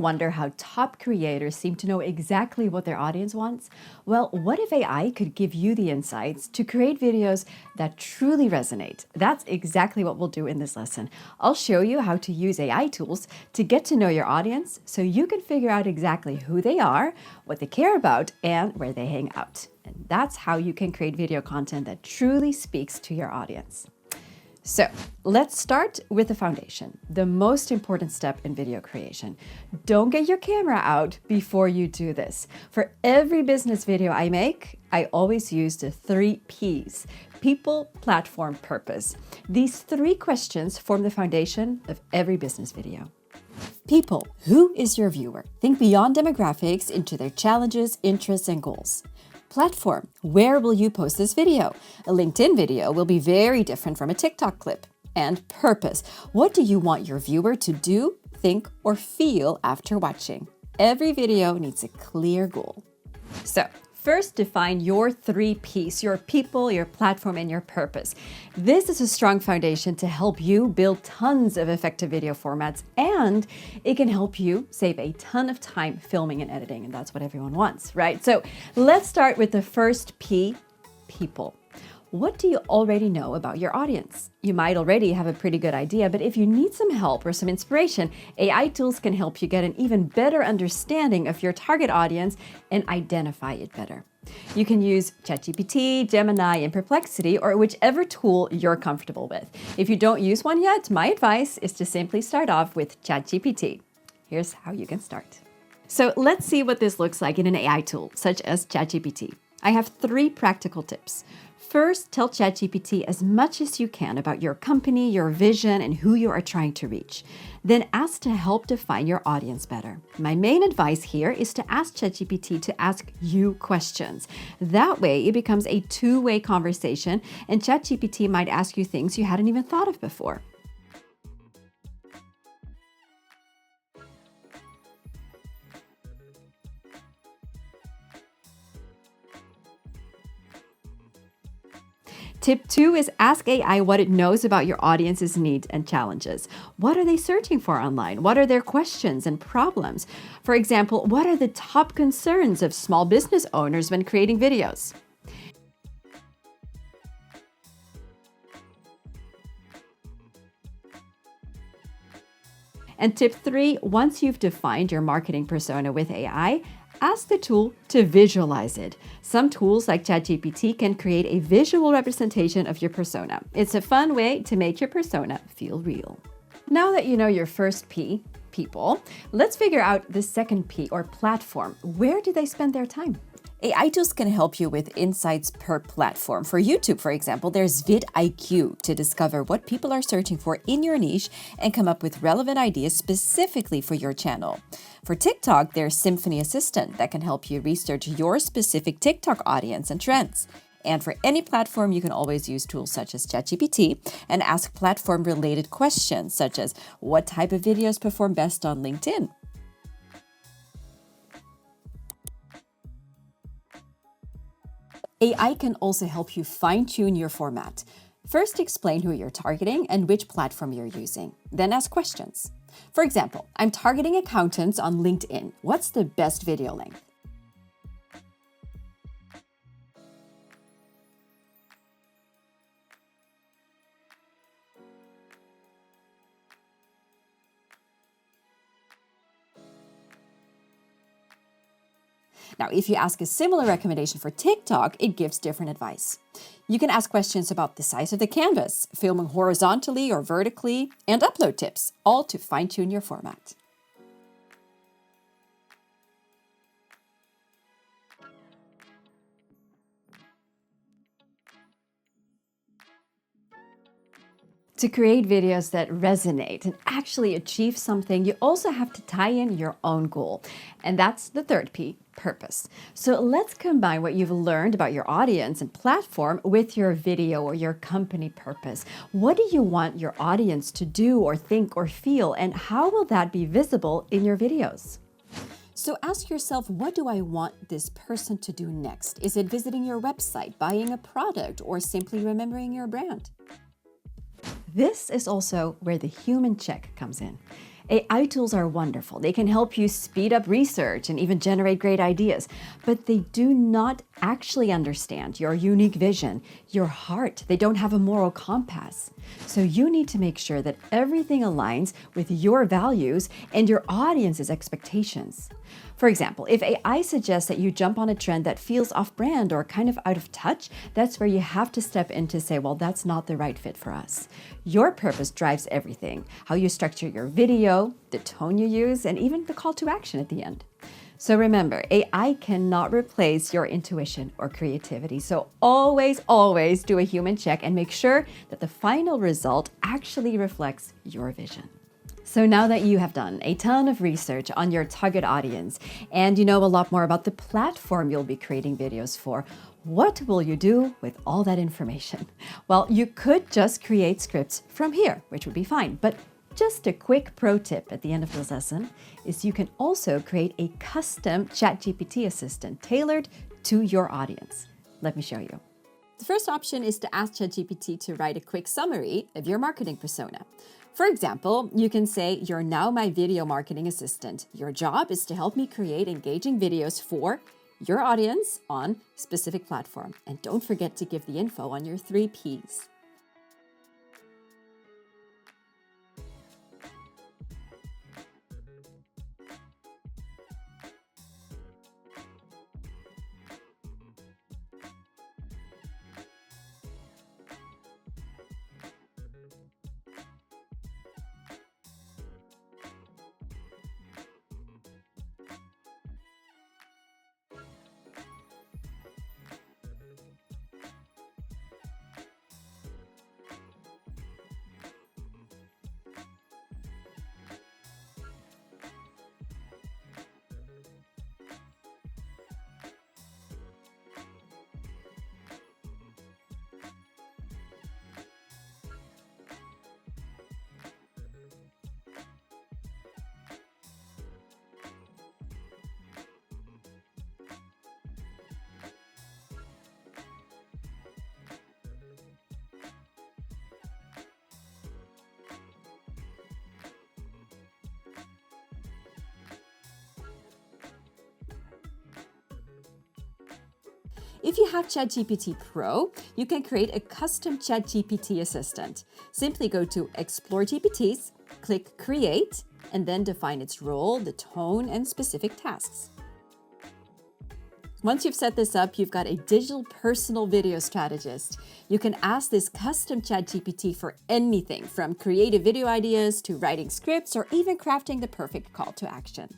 wonder how top creators seem to know exactly what their audience wants? Well, what if AI could give you the insights to create videos that truly resonate? That's exactly what we'll do in this lesson. I'll show you how to use AI tools to get to know your audience so you can figure out exactly who they are, what they care about, and where they hang out. And that's how you can create video content that truly speaks to your audience. So let's start with the foundation, the most important step in video creation. Don't get your camera out before you do this. For every business video I make, I always use the 3 Ps: people, platform, purpose. These 3 questions form the foundation of every business video. People, who is your viewer? Think beyond demographics into their challenges, interests, and goals. Platform, where will you post this video? A LinkedIn video will be very different from a TikTok clip. And purpose, what do you want your viewer to do, think, or feel after watching? Every video needs a clear goal. So, first define your 3 Ps, your people, your platform, and your purpose. This is a strong foundation to help you build tons of effective video formats, and it can help you save a ton of time filming and editing, and that's what everyone wants, right? So let's start with the first P, people. What do you already know about your audience? You might already have a pretty good idea, but if you need some help or some inspiration, AI tools can help you get an even better understanding of your target audience and identify it better. You can use ChatGPT, Gemini, and Perplexity, or whichever tool you're comfortable with. If you don't use one yet, my advice is to simply start off with ChatGPT. Here's how you can start. So let's see what this looks like in an AI tool, such as ChatGPT. I have 3 practical tips. First, tell ChatGPT as much as you can about your company, your vision, and who you are trying to reach. Then ask to help define your audience better. My main advice here is to ask ChatGPT to ask you questions. That way, it becomes a 2-way conversation, and ChatGPT might ask you things you hadn't even thought of before. Tip 2 is ask AI what it knows about your audience's needs and challenges. What are they searching for online? What are their questions and problems? For example, what are the top concerns of small business owners when creating videos? And tip 3, once you've defined your marketing persona with AI, ask the tool to visualize it. Some tools like ChatGPT can create a visual representation of your persona. It's a fun way to make your persona feel real. Now that you know your first P, people, let's figure out the second P, or platform. Where do they spend their time? AI tools can help you with insights per platform. For YouTube, for example, there's VidIQ to discover what people are searching for in your niche and come up with relevant ideas specifically for your channel. For TikTok, there's Symphony Assistant that can help you research your specific TikTok audience and trends. And for any platform, you can always use tools such as ChatGPT and ask platform-related questions, such as what type of videos perform best on LinkedIn? AI can also help you fine-tune your format. First, explain who you're targeting and which platform you're using. Then ask questions. For example, I'm targeting accountants on LinkedIn. What's the best video length? Now, if you ask a similar recommendation for TikTok, it gives different advice. You can ask questions about the size of the canvas, filming horizontally or vertically, and upload tips, all to fine-tune your format. To create videos that resonate and actually achieve something, you also have to tie in your own goal. And that's the third P, purpose. So let's combine what you've learned about your audience and platform with your video or your company purpose. What do you want your audience to do or think or feel, and how will that be visible in your videos? So ask yourself, what do I want this person to do next? Is it visiting your website, buying a product, or simply remembering your brand? This is also where the human check comes in. AI tools are wonderful. They can help you speed up research and even generate great ideas, but they do not actually understand your unique vision, your heart. They don't have a moral compass. So you need to make sure that everything aligns with your values and your audience's expectations. For example, if AI suggests that you jump on a trend that feels off-brand or kind of out of touch, that's where you have to step in to say, well, that's not the right fit for us. Your purpose drives everything, how you structure your video, the tone you use, and even the call to action at the end. So remember, AI cannot replace your intuition or creativity. So always, always do a human check and make sure that the final result actually reflects your vision. So now that you have done a ton of research on your target audience and you know a lot more about the platform you'll be creating videos for, what will you do with all that information? Well, you could just create scripts from here, which would be fine. But just a quick pro tip at the end of this lesson is you can also create a custom ChatGPT assistant tailored to your audience. Let me show you. The first option is to ask ChatGPT to write a quick summary of your marketing persona. For example, you can say, "You're now my video marketing assistant. Your job is to help me create engaging videos for your audience on specific platform." And don't forget to give the info on your 3 Ps. If you have ChatGPT Pro, you can create a custom ChatGPT assistant. Simply go to Explore GPTs, click Create, and then define its role, the tone, and specific tasks. Once you've set this up, you've got a digital personal video strategist. You can ask this custom ChatGPT for anything from creative video ideas to writing scripts or even crafting the perfect call to action.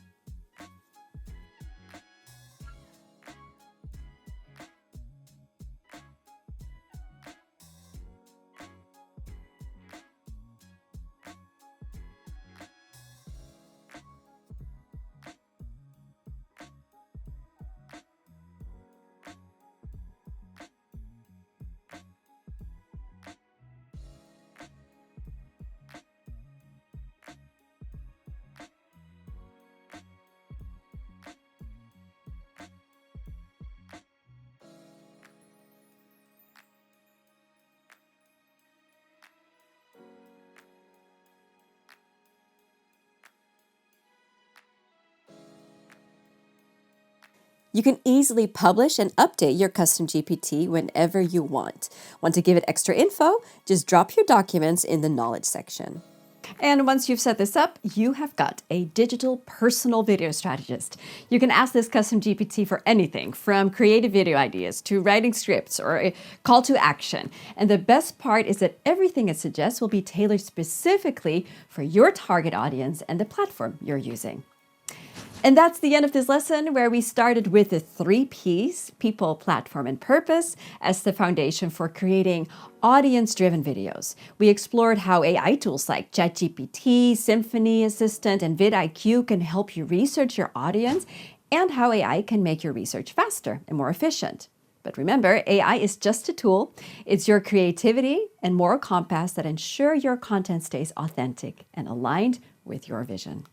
You can easily publish and update your custom GPT whenever you want. Want to give it extra info? Just drop your documents in the knowledge section. And once you've set this up, you have got a digital personal video strategist. You can ask this custom GPT for anything from creative video ideas to writing scripts or a call to action. And the best part is that everything it suggests will be tailored specifically for your target audience and the platform you're using. And that's the end of this lesson, where we started with the 3 Ps, people, platform, and purpose, as the foundation for creating audience-driven videos. We explored how AI tools like ChatGPT, Symphony Assistant, and VidIQ can help you research your audience, and how AI can make your research faster and more efficient. But remember, AI is just a tool. It's your creativity and moral compass that ensure your content stays authentic and aligned with your vision.